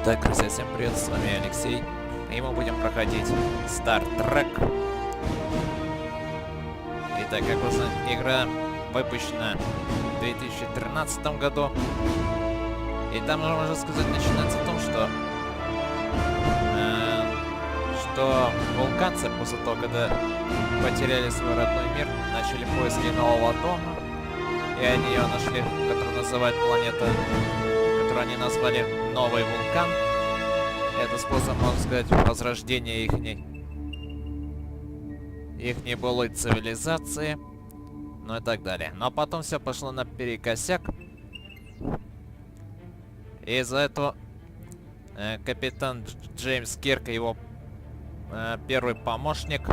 Итак, друзья, всем привет, с вами Алексей. И мы будем проходить Star Trek. Итак, как вы знаете, игра выпущена в 2013 году. И там, можно сказать, начинается в том, что вулканцы, после того, когда потеряли свой родной мир, начали поиски нового дома. И они ее нашли, которую называют планета, которую они назвали Новый Вулкан. Это способ, можно сказать, возрождения ихней былой цивилизации, ну и так далее. Но потом все пошло наперекосяк. И из-за этого капитан Джеймс Кирк и его первый помощник,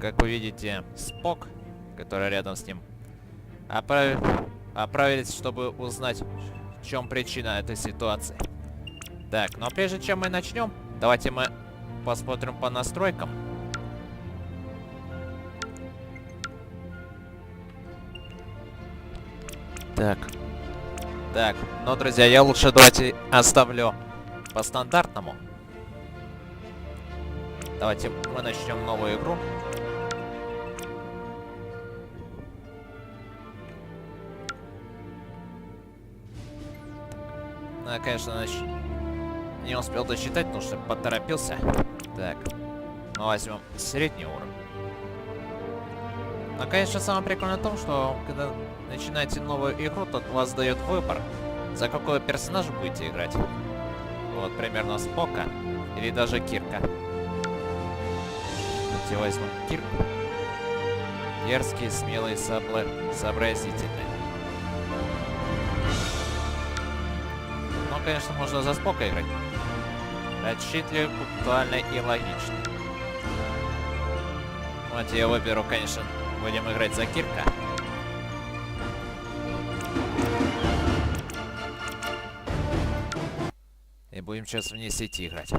как вы видите, Спок, который рядом с ним, отправились, чтобы узнать, в чем причина этой ситуации. Так, но прежде чем мы начнем, давайте мы посмотрим по настройкам. Так, но, друзья, я лучше давайте оставлю по стандартному. Давайте мы начнем новую игру. Ну, я, конечно, не успел досчитать, потому что поторопился. Так, мы возьмем средний уровень. Но, конечно, самое прикольное в том, что когда начинаете новую игру, то вас дает выбор, за какого персонажа будете играть. Вот, примерно Спока или даже Кирка. Давайте возьмем Кирку. Дерзкий, смелый, сообразительный. Ну, конечно, можно за Спока играть. Отчетливый, пунктуальный и логичный. Вот я выберу, конечно, будем играть за Кирка. И будем сейчас вне сети играть.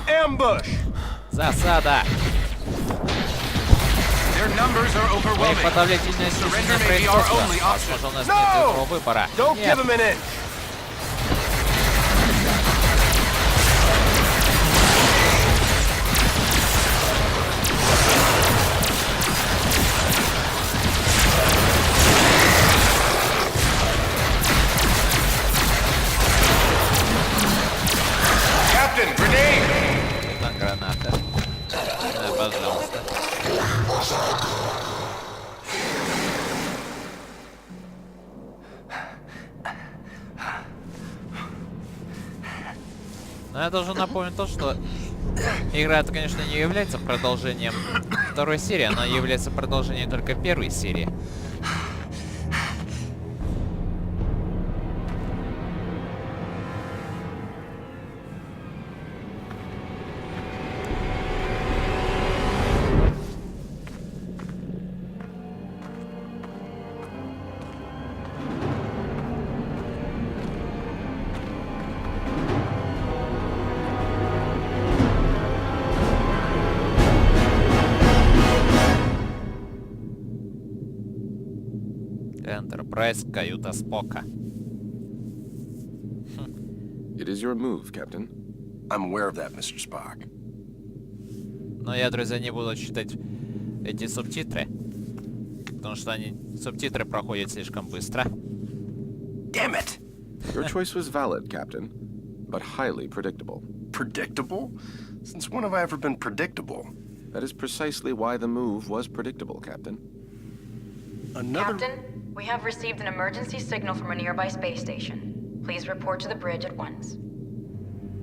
Ambush! Засада! Их подавлительное численное производство. Возможно, у нас нет другого выбора. Нет. Captain, grenade! Там граната. Да, пожалуйста. Но я должен напомнить то, что игра, это, конечно, не является продолжением второй серии, она является продолжением только первой серии. Enterprise, каюта Спока. It is your move, Captain. I'm aware of that, Mr. Spock. Но я, друзья, не буду читать эти субтитры, потому что субтитры проходят слишком быстро. Damn it! Your choice was valid, Captain, but highly predictable. Predictable? Since when have I ever been predictable? That is precisely why the move was predictable, Captain. Captain, we have received an emergency signal from a nearby space station. Please report to the bridge at once.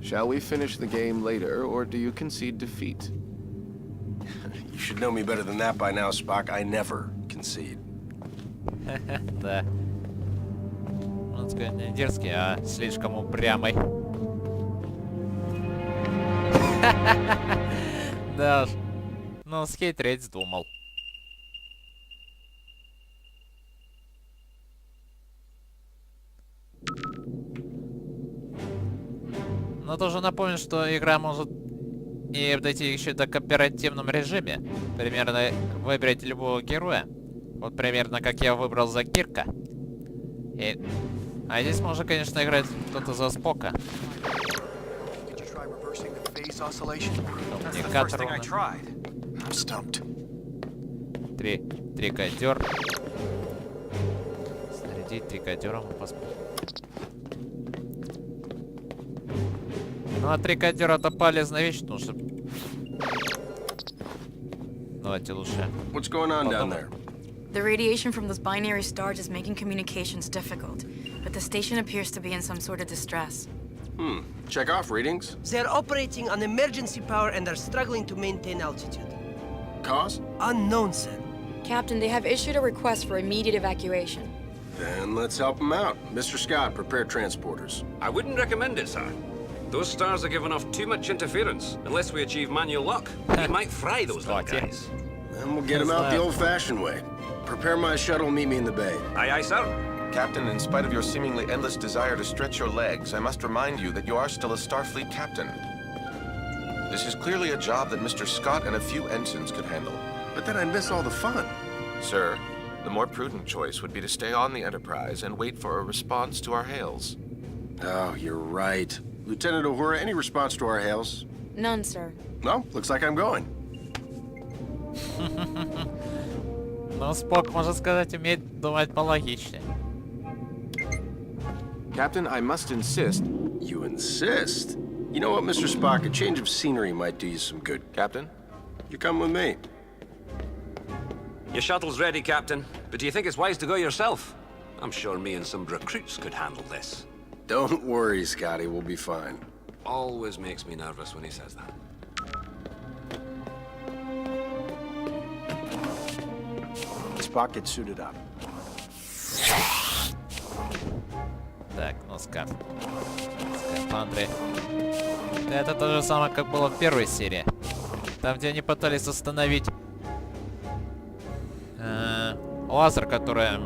Shall we finish the game later, or do you concede defeat? You should know me better than that by now, Spock. I never concede. Да. Он, сказать, не дерзкий, а слишком упрямый. Да уж. Ну, схитрить вздумал. Но тоже напомню, что игра может и дойти еще до кооперативном режиме. Примерно выберите любого героя Вот примерно как я выбрал за Кирка. А здесь можно, конечно, играть кто-то за Спока. Коммуникатор. Трикодер. Снарядить трикодером и посмотрим. Ну, а трикодер это полезная вещь, потому что... Давайте лучше. What's going on down there? The radiation from those binary stars is making communications difficult, but the station appears to be in some sort of distress. Check off readings. They're operating on emergency power and are struggling to maintain altitude. Cause? Unknown, sir. Captain, they have issued a request for immediate evacuation. Then let's help them out. Mr. Scott, prepare transporters. I wouldn't recommend it, sir. Those stars are giving off too much interference. Unless we achieve manual lock, we might fry those little guys. Then we'll get them out the old-fashioned way. Prepare my shuttle, meet me in the bay. Aye, aye, sir. Captain, in spite of your seemingly endless desire to stretch your legs, I must remind you that you are still a Starfleet captain. This is clearly a job that Mr. Scott and a few ensigns could handle. But then I'd miss all the fun. Sir, the more prudent choice would be to stay on the Enterprise and wait for a response to our hails. Oh, you're right. Lieutenant Uhura, any response to our hails? None, sir. No, looks like I'm going. Ну, Спок, можно сказать, умеет думать пологичнее. Captain, I must insist. You insist? You know what, Mr. Spock? A change of scenery might do you some good. Captain? You come with me. Your shuttle's ready, Captain. But do you think it's wise to go yourself? I'm sure me and some recruits could handle this. Don't worry, Scotty. We'll be fine. Always makes me nervous when he says that. Spock, get suited up. Так, ну скафандры. Это то же самое, как было в первой серии. Там, где они пытались установить лазер, который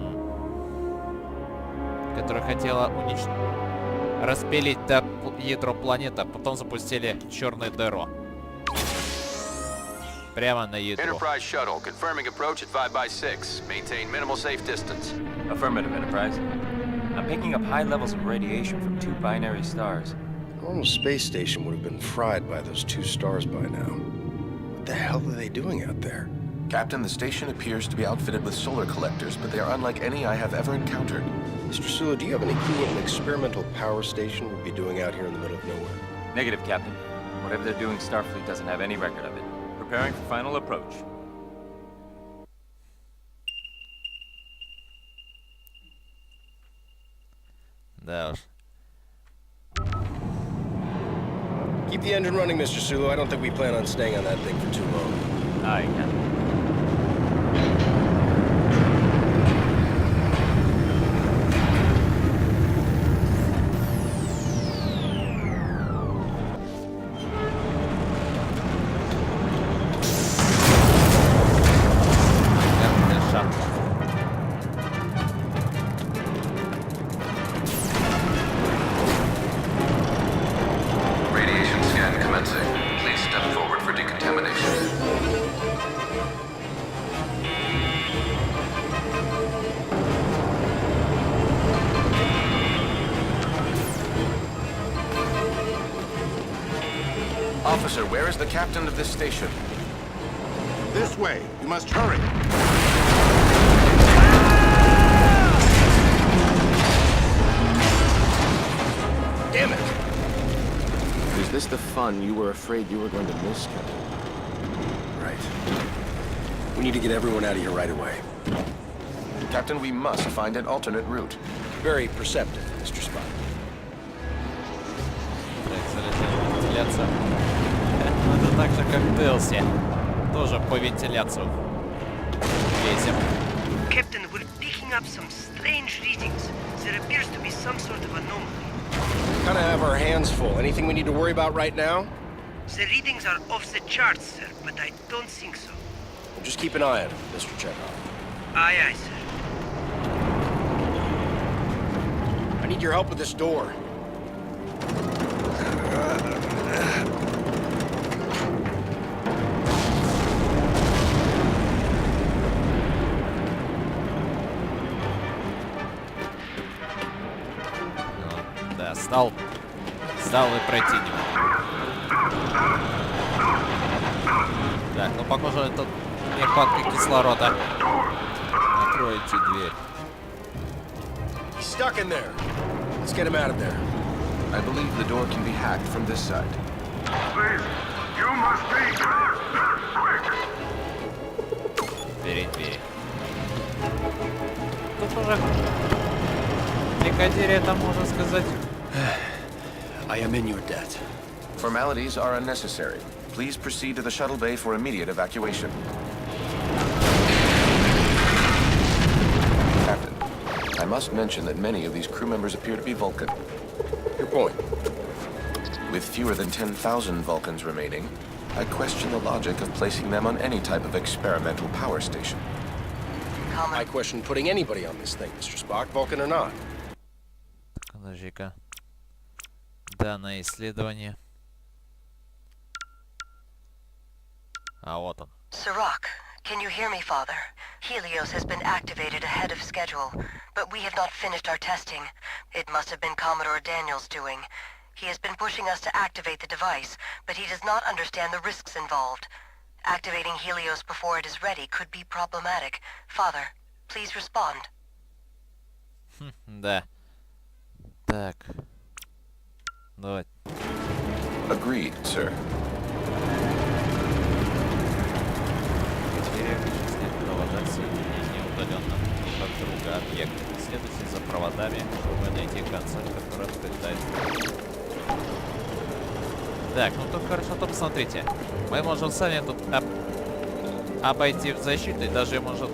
хотела распилить до ядро планеты, а потом запустили черную дыру. Прямо на ядро. Enterprise shuttle, confirming approach at 5x6. Maintain minimal safe distance. Affirmative, Enterprise. I'm picking up high levels of radiation from 2 binary stars. A normal space station would have been fried by those 2 stars by now. What the hell are they doing out there? Captain, the station appears to be outfitted with solar collectors, but they are unlike any I have ever encountered. Mr. Sulu, do you have any clue what an experimental power station would be doing out here in the middle of nowhere? Negative, Captain. Whatever they're doing, Starfleet doesn't have any record of it. Preparing for final approach. Да уж. Keep the engine running, Mr. Sulu. I don't think we plan on staying on that thing for too long. Aye, Captain. Radiation scan commencing. Please step forward for decontamination. Officer, where is the captain of this station? This way. You must hurry. Damn it! Is this the fun you were afraid you were going to miss, Captain? Right. We need to get everyone out of here right away. Captain, we must find an alternate route. Very perceptive, Mr. Spock. Так, залетела вентиляция. Это так же, как в Делсе. Тоже по вентиляцию лезем. Captain, we're picking up some strange readings. There appears to be some sort of anomaly. Kind of have our hands full. Anything we need to worry about right now? The readings are off the charts, sir, but I don't think so. Well, just keep an eye on it, Mr. Chekhov. Aye, aye, sir. I need your help with this door. Встал и пройти не мог. Так, ну похоже, это нехватка кислорода. Откройте дверь. He's stuck in there. Let's get him out of there. I believe the door can be hacked from this side. Please, you must be quick. Двери. Тут уже бригадире, это можно сказать. I am in your debt. Formalities are unnecessary. Please proceed to the shuttle bay for immediate evacuation. Captain, I must mention that many of these crew members appear to be Vulcan. Your point. With fewer than 10,000 Vulcans remaining, I question the logic of placing them on any type of experimental power station. I question putting anybody on this thing, Mr. Spock, Vulcan or not. Подожди-ка. Данное исследование. А вот он. Sirach, can you hear me, Father? Helios has been activated ahead of schedule, but we have not finished our testing. It must have been Commodore Daniel's doing. He has been pushing us to activate the device, but he does not understand the risks involved. Activating Helios before it is ready could be problematic. Father, please respond. Да. Так. Давай. Agreed, sir. Провожать соединение удаленно друг от друга объекта. Следуйте за проводами, чтобы найти концерт, который откликает. Так, ну тут хорошо, то посмотрите. Мы можем сами тут обойти в защиту и даже можем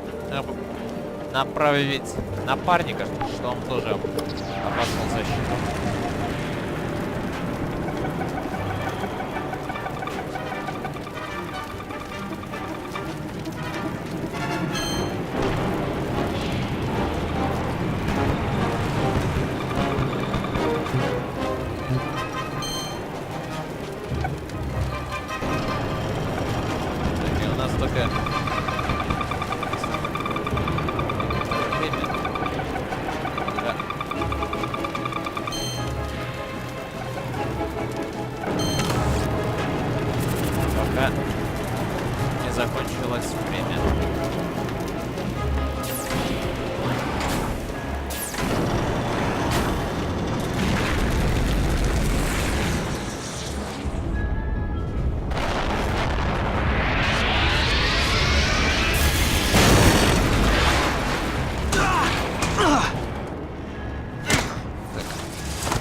направить напарника, что он тоже обошел защиту. Не закончилось время.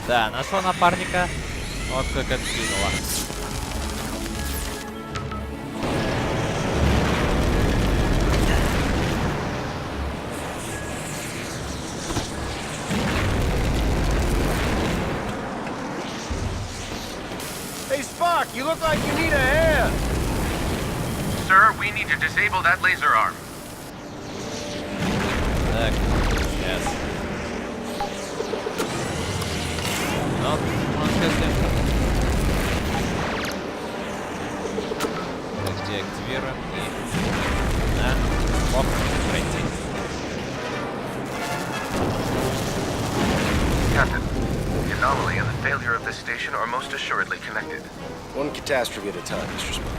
Да, нашел напарника. Вот как откинуло. Hey, Spock, you look like you need a hand. Sir, we need to disable that laser arm. Так, сейчас. Ну, можно сказать. Так, деактивируем и... Да, мог пройти. Captain, the anomaly and the failure of this station are most assuredly connected. One catastrophe at a time, Mr. Spock.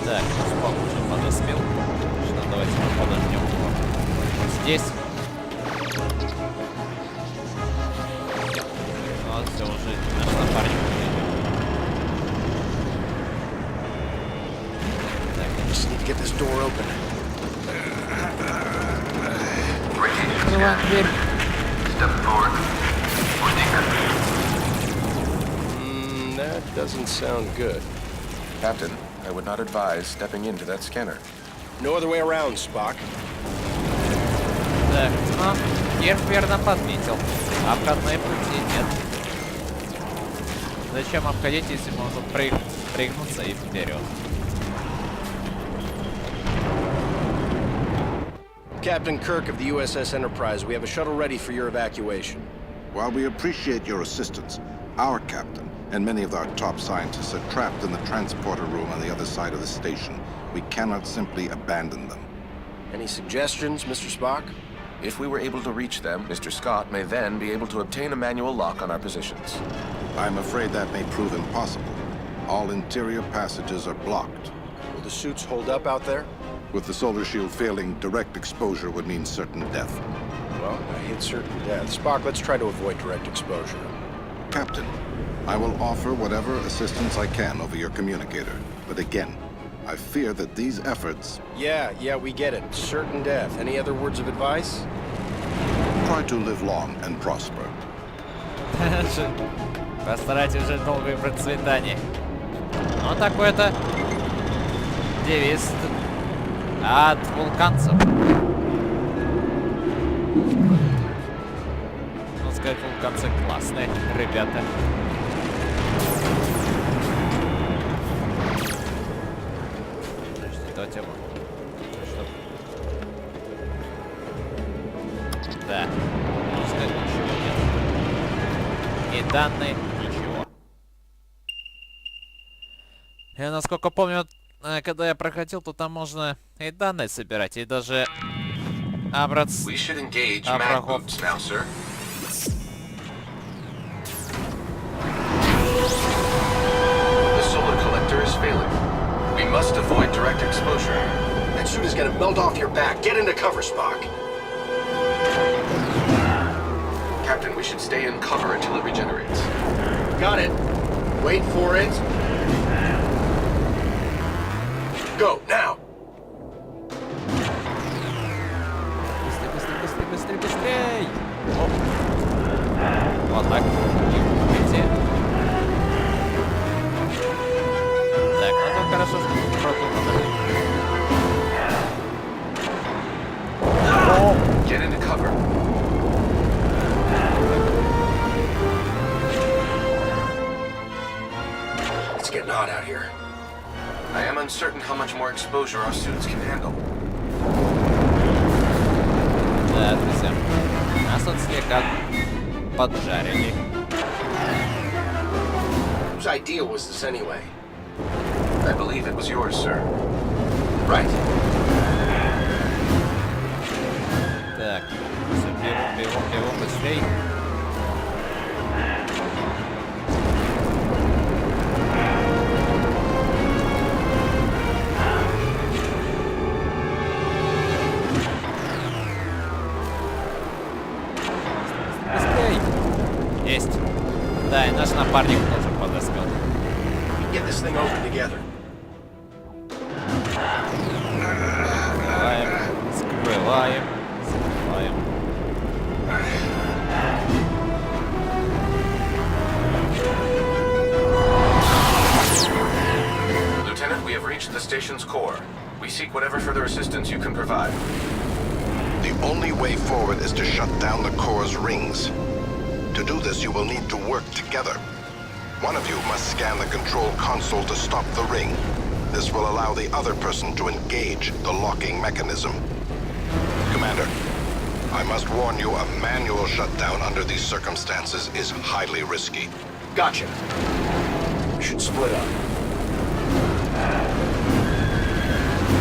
Так, Спок уже подоспел. Что, давайте мы подождем его здесь. Вот, все, уже наш напарник. Так, Just need to get this door open. открываем дверь. Step forward for decryption. That doesn't sound good. Captain, I would not advise stepping into that scanner. No other way around, Spock. Так, ну, Кирк верно подметил. Обходной пути нет. Зачем обходить, если можно прыгнуться и вперед? Captain Kirk of the USS Enterprise, we have a shuttle ready for your evacuation. While we appreciate your assistance, our captain and many of our top scientists are trapped in the transporter room on the other side of the station. We cannot simply abandon them. Any suggestions, Mr. Spock? If we were able to reach them, Mr. Scott may then be able to obtain a manual lock on our positions. I'm afraid that may prove impossible. All interior passages are blocked. Will the suits hold up out there? With the solar shield failing, direct exposure would mean certain death. Well, I hate certain death. Spock, let's try to avoid direct exposure. Captain, I will offer whatever assistance I can over your communicator. But again, I fear that these efforts... Yeah, we get it. Certain death. Any other words of advice? Try to live long and prosper. Постарайтесь жить долго и процветание. Ну, такой-то девиз от вулканцев. Ну, сказать, вулканцы классные ребята. Подожди, давайте его. Да. Можно сказать, ничего нет. И данные, ничего. Я, насколько помню, когда я проходил, то там можно и данные собирать, и даже врагов. The solar collector is failing. We must avoid direct exposure. That suit is gonna melt off your back. Get into cover, Spock. Captain, we should stay in cover until it regenerates. Got it. Wait for it. Go, now! Быстрей! Оп. Вот так. И выйти. Так, ну это хорошо, что тут продумано. Get into cover. It's getting hot out here. I am uncertain how much more exposure our suits can handle. Да, друзья. Нас тут слегка поджарили. Whose idea was this anyway? I believe it was yours, sir. Right. Так, все, бегом, быстрей. Есть. Да, и наш напарник тоже подоскал. Get this thing open together. Скрываем. Lieutenant, we have reached the station's core. We seek whatever further assistance you can provide. The only way forward is to shut down the core's rings. To do this, you will need to work together. One of you must scan the control console to stop the ring. This will allow the other person to engage the locking mechanism. Commander, I must warn you, a manual shutdown under these circumstances is highly risky. Gotcha. We should split up.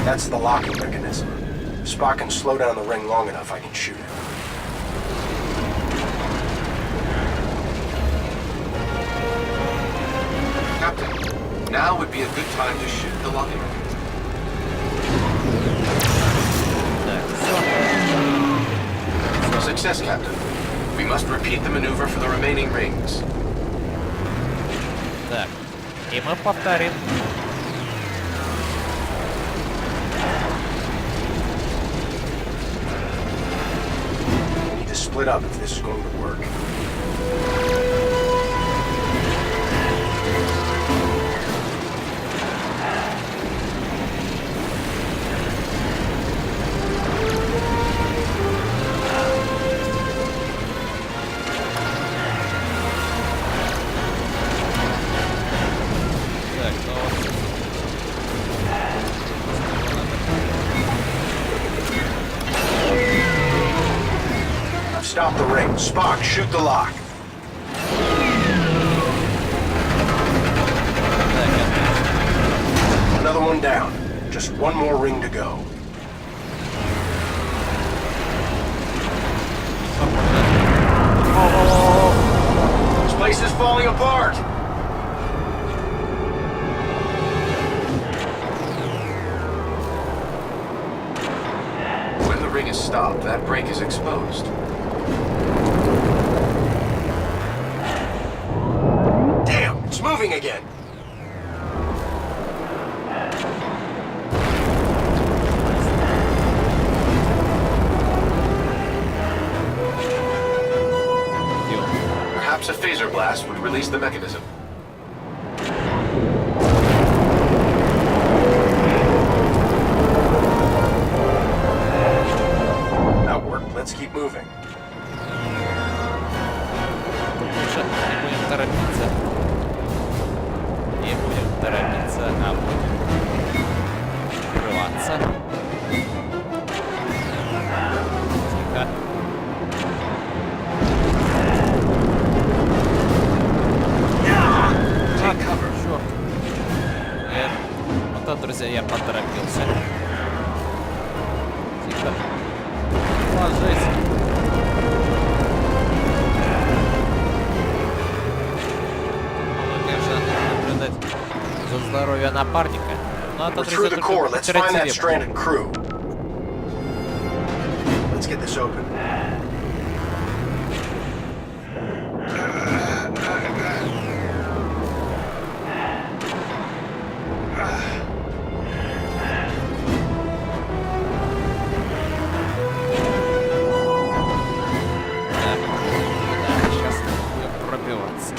That's the locking mechanism. If Spock can slow down the ring long enough, I can shoot him. Captain, now would be a good time to shoot the locking mechanism. Success, Captain. We must repeat the maneuver for the remaining rings. Так, и мы повторим. We need to split up if this is going to work. Stop the ring. Spock, shoot the lock. Another one down. Just one more ring to go. This place is falling apart! When the ring is stopped, that break is exposed. Damn, it's moving again! Perhaps a phaser blast would release the mechanism. That worked. Let's keep moving. Лучше не будем торопиться. Не будем торопиться, а будем открываться. Тихо. Черт. Нет. Вот это, друзья, я поторопился. Тихо. Ложись. Наблюдать за здоровьем напарника. Но это, We're through the core. Let's find that третьего. stranded crew. Let's get this open. Да, сейчас будем пробиваться.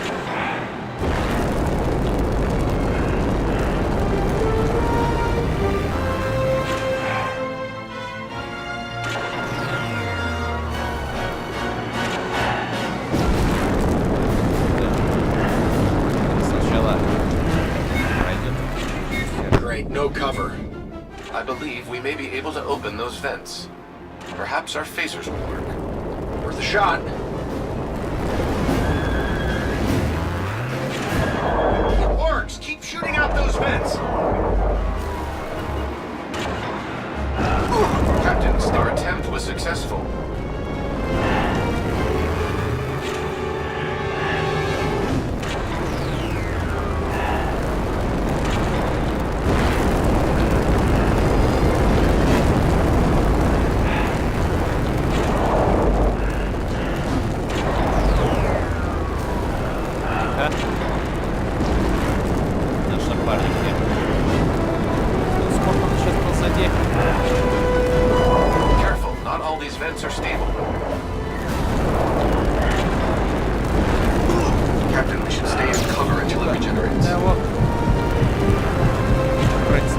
Сначала пройдет. Great, no cover. I believe we may be able to open those vents. Perhaps our phasers will work. Worth a shot. It works! Keep shooting out those vents! Captain, our attempt was successful. Наш напарник. Сколько он сейчас позади? Careful, not all these vents are stable. Captain, we should stay in cover until it regenerates. Да, вот. Открыть.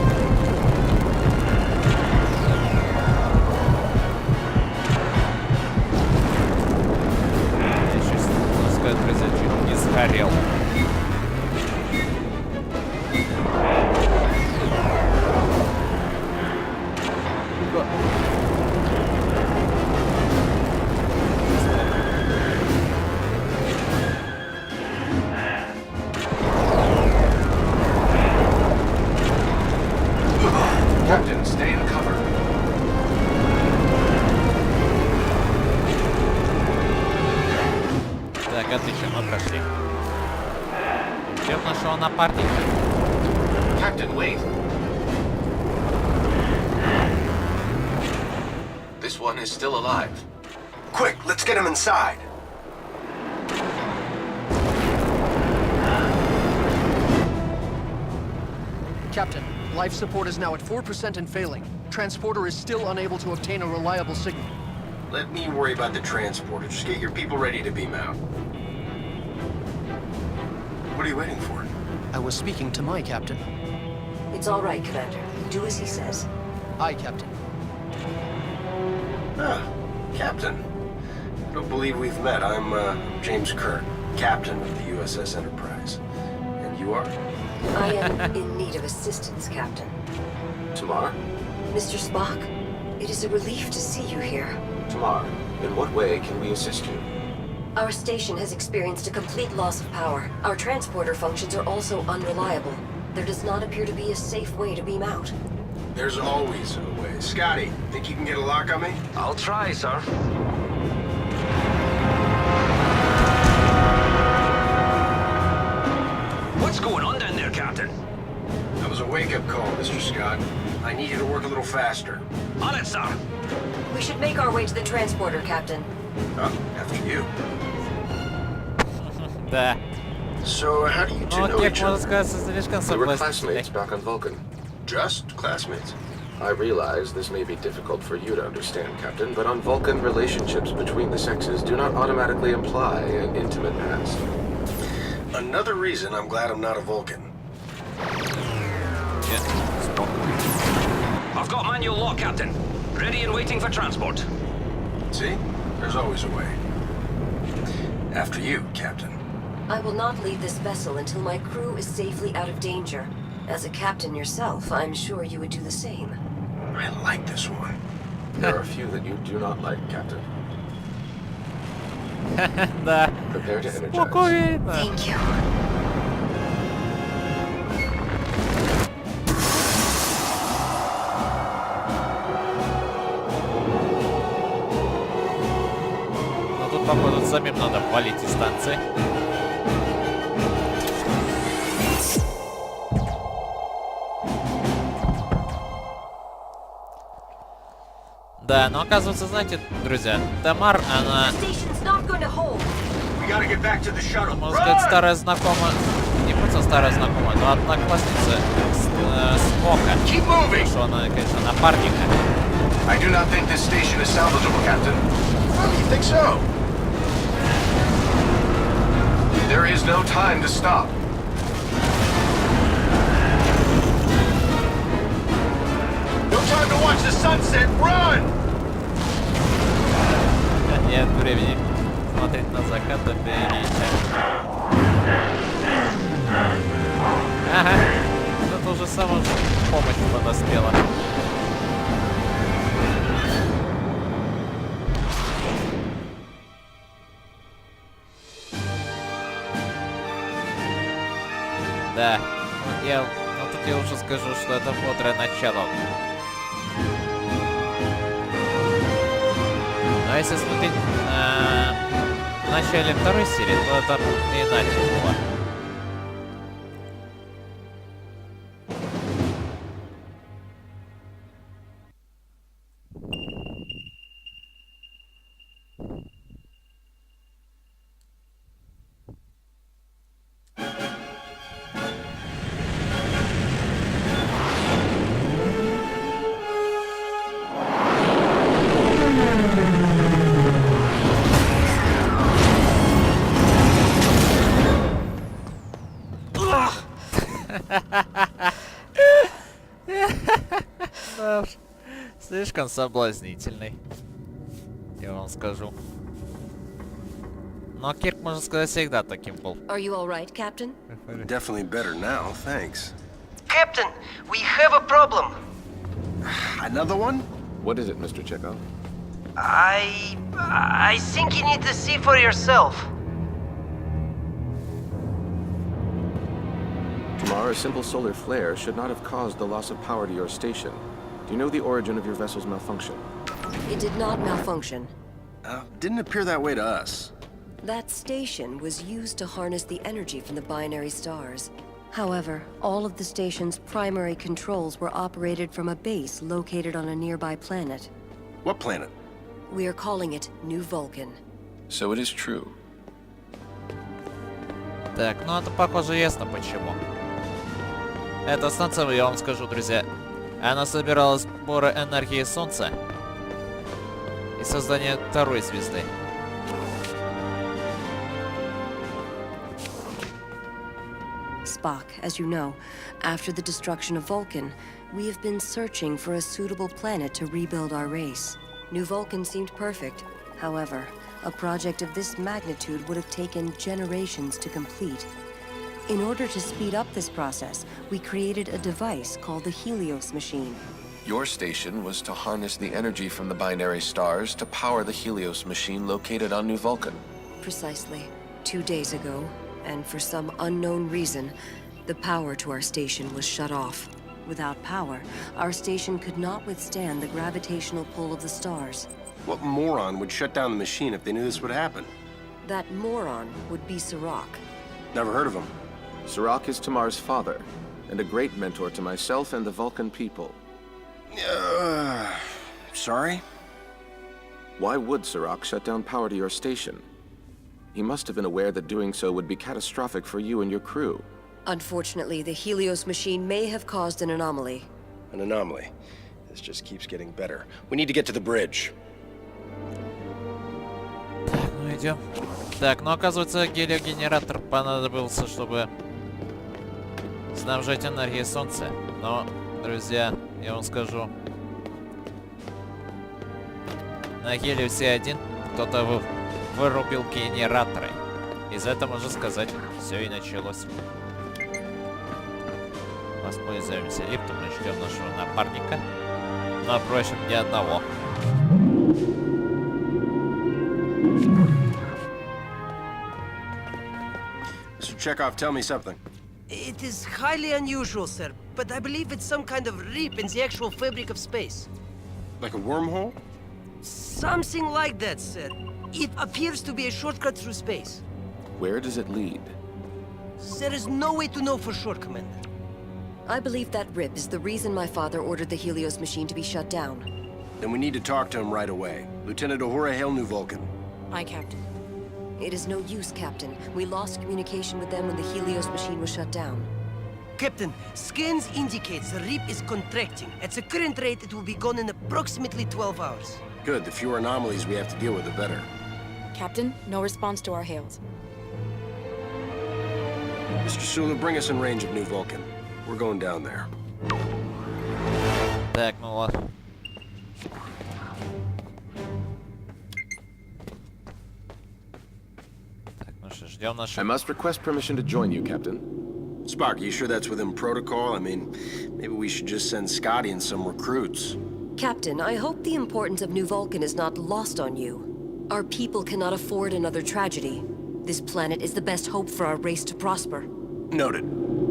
Я сейчас, можно сказать, друзья, чуть не сгорел. Captain, stay in cover. Так, отлично, мы прошли. Ждем нашего напарника. Captain, wait. This one is still alive. Quick, let's get him inside. Captain, life support is now at 4% and failing. Transporter is still unable to obtain a reliable signal. Let me worry about the transporter. Just get your people ready to beam out. What are you waiting for? I was speaking to my captain. It's all right, Commander. Do as he says. Aye, Captain. Ah, Captain. I don't believe we've met. I'm James Kirk, Captain of the USS Enterprise. And you are? I am in need of assistance, Captain. Tamar? Mr. Spock, it is a relief to see you here. Tamar, in what way can we assist you? Our station has experienced a complete loss of power. Our transporter functions are also unreliable. There does not appear to be a safe way to beam out. There's always a way. Scotty, think you can get a lock on me? I'll try, sir. What's going on down there, Captain? That was a wake-up call, Mr. Scott. I need you to work a little faster. On it, sir. We should make our way to the transporter, Captain. After you. Да. So, how do you two know Кек, each можно other? сказать, слишком We were соблазнительный. classmates back on Vulcan. Just classmates. I realize this may be difficult for you to understand, Captain, but on Vulcan, relationships between the sexes do not automatically imply an intimate past. Another reason I'm glad I'm not a Vulcan. I've got manual lock, Captain. Ready and waiting for transport. See? There's always a way. After you, Captain. I will not leave this vessel until my crew is safely out of danger. As a captain yourself, I'm sure you would do the same. I like this one. There are a few that you do not like, Captain. Да. Prepare to energize. Спокойно. Thank you. Но тут, походу, самим надо валить из станции. Да, но оказывается, знаете, друзья, Тамар, она, можно сказать, старая знакомая, не просто старая знакомая, но одноклассница Спока. Что она, конечно, напарника. I do not think this station is salvageable, Captain. Oh, you think so? There is no time to stop. No time to watch the sunset. Run! Нет времени смотреть на закат, берите. Ага, это уже сама помощь подоспела. Да, но тут я лучше скажу, что это бодрое начало. Но если смотреть в начале второй серии, то это иначе было. Да уж, слишком соблазнительный, я вам скажу. Но Кирк, можно сказать, всегда таким был. Are you all right, Captain? Definitely better now, thanks. Captain, we have a problem. Another one? What is it, Mr. Chekhov? I think you need to see for yourself. Tamar, a simple solar flare should not have caused the loss of power to your station. Do you know the origin of your vessel's malfunction? It did not malfunction. Didn't appear that way to us. That station was used to harness the energy from the binary stars. However, all of the station's primary controls were operated from a base located on a nearby planet. What planet? We are calling it New Vulcan. So it is true. Так, ну это похоже ясно почему. Эта станция, я вам скажу, друзья, она собирала сборы энергии Солнца и создание второй звезды. Spock, as you know, after the destruction of Vulcan, we have been searching for a suitable planet to rebuild our race. New Vulcan seemed perfect. However, a project of this magnitude would have taken generations to complete. In order to speed up this process, we created a device called the Helios machine. Your station was to harness the energy from the binary stars to power the Helios machine located on New Vulcan. Precisely. 2 days ago, and for some unknown reason, The power to our station was shut off. Without power, our station could not withstand the gravitational pull of the stars. What moron would shut down the machine if they knew this would happen? That moron would be Sirach. Never heard of him. Sirach is Tamar's father, and a great mentor to myself and the Vulcan people. Sorry? Why would Sirach shut down power to your station? He must have been aware that doing so would be catastrophic for you and your crew. Unfortunately, the Helios machine may have caused an anomaly. An anomaly. This just keeps getting better. We need to get to the bridge. Так, ну идем. Так, ну оказывается, гелиогенератор понадобился, чтобы снабжать энергией солнце. Но, друзья, я вам скажу, на Гелиосе один кто-то вырубил генераторы. Из этого, можно сказать, все и началось. Воспользуемся лифтом и ждем нашего напарника. Но, впрочем, ни одного. Mr. Chekhov, tell me something. It is highly unusual, sir, but I believe it's some kind of rip in the actual fabric of space. Like a wormhole? Something like that, sir. It appears to be a shortcut through space. Where does it lead? There is no way to know for sure, Commander. I believe that rip is the reason my father ordered the Helios machine to be shut down. Then we need to talk to him right away. Lieutenant Uhura, hail New Vulcan. Aye, Captain. It is no use, Captain. We lost communication with them when the Helios machine was shut down. Captain, scans indicate the rip is contracting. At the current rate, it will be gone in approximately 12 hours. Good. The fewer anomalies we have to deal with, the better. Captain, no response to our hails. Mr. Sulu, bring us in range of New Vulcan. We're going down there. Так, ну ладно. Так, ну что, ждем нашего... I must request permission to join you, Captain. Spock, you sure that's within protocol? I mean, maybe we should just send Scotty and some recruits. Captain, I hope the importance of New Vulcan is not lost on you. Our people cannot afford another tragedy. This planet is the best hope for our race to prosper. Noted.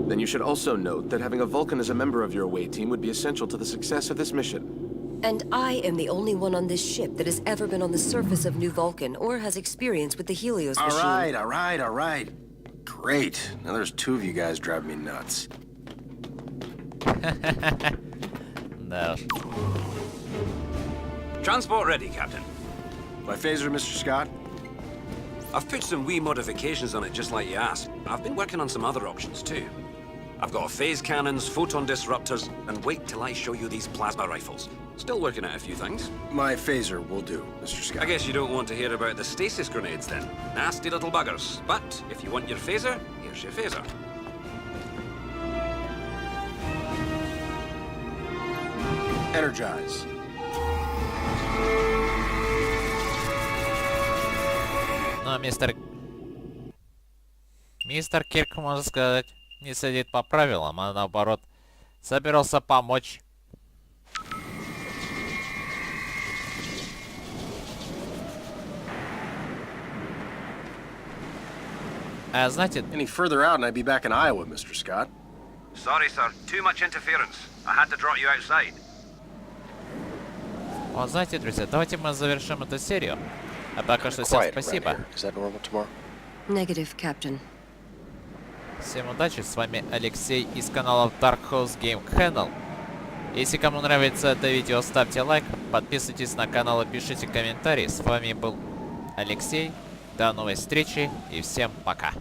Then you should also note that having a Vulcan as a member of your away team would be essential to the success of this mission. And I am the only one on this ship that has ever been on the surface of New Vulcan or has experience with the Helios machine. All right. Great. Now there's two of you guys driving me nuts. Да. Transport ready, Captain. My phaser, Mr. Scott? I've put some wee modifications on it just like you asked. I've been working on some other options too. I've got phase cannons, photon disruptors, and wait till I show you these plasma rifles. Still working out a few things. My phaser will do, Mr. Scott. I guess you don't want to hear about the stasis grenades then. Nasty little buggers. But if you want your phaser, here's your phaser. Energize. Но мистер Кирк, можно сказать, не сидит по правилам, а наоборот, собирался помочь. А знаете... Any further out and I'd be back in Iowa, Mr. Scott. Sorry, sir. Too much interference. I had to drop you outside. Вот знаете, друзья, давайте мы завершим эту серию. А пока что всем спасибо. Negative, Captain. Всем удачи, с вами Алексей из канала Dark Horse Game Channel. Если кому нравится это видео, ставьте лайк, подписывайтесь на канал и пишите комментарии. С вами был Алексей, до новой встречи и всем пока.